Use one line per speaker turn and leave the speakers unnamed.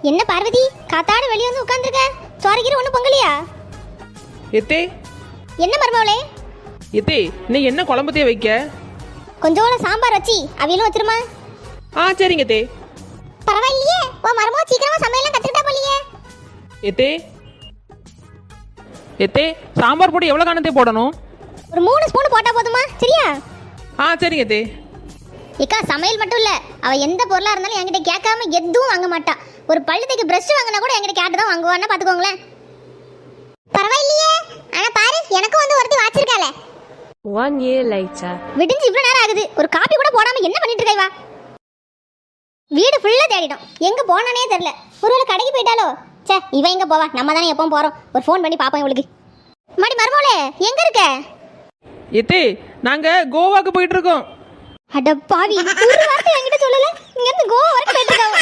என்ன பார்வதி காத்தாடு வெளியே வந்து உட்கார்ந்திருக்க? சோறுகிற ஒண்ணு பொங்கலியா?
எத்தே
என்ன மருமவளே?
எத்தே இன்னைக்கு என்ன குழம்புத்தையே வைக்க?
கொஞ்சோட சாம்பார் வச்சி அவியலும் வச்சிருமா.
சரிங்க தே.
பரவாயில்லையே, உன் மருமவ சீக்கிரமா சமையல்லாம் கத்துக்கிட்டா போலியே.
எத்தே எத்தே சாம்பார் பொடி எவ்வளோ காணத்தே போடணும்?
ஒரு 3 ஸ்பூன் போட்டா போதுமா? சரியா?
சரிங்க தே.
ஏக்கா சமையல் மட்டும் இல்ல, அவ எந்த பொருளா இருந்தாலும் என்கிட்ட கேட்காம எதுவும் வாங்க மாட்டா. ஒரு பழுதைக்கு பிரஷ் வாங்கினா கூட என்கிட்ட கேட்டு தான் வாங்குவான்னு பாத்துக்கோங்களேன். பரவாயில்லையே, ஆனா பாரு எனக்கு வந்து ஒருத்தி வாச்சிருக்காளே.
1 year later.
விடிஞ்சு இவ்வளவு நேரம் ஆகுது, ஒரு காபி கூட போடாம என்ன பண்ணிட்டு இருக்கா இவ? வீடு ஃபுல்லா தேடிடும், எங்க போனானே தெரியல. ஒருவேளை கடைக்கு போயிட்டாலோ? சே, இவ எங்க போவா? நம்ம தானே எப்பவும் போறோம். ஒரு ஃபோன் பண்ணி பாப்போம் இவளுக்கு. மாடி மருமோளே, எங்க இருக்க?
எத்தே நாங்க கோவாக்கு போயிட்டு இருக்கோம்.
அட பாவி, ஒரு வார்த்தை என்கிட்ட சொல்லல. இங்க இருந்து கோவா வரைக்கும் போயிட்டு இருக்காவ.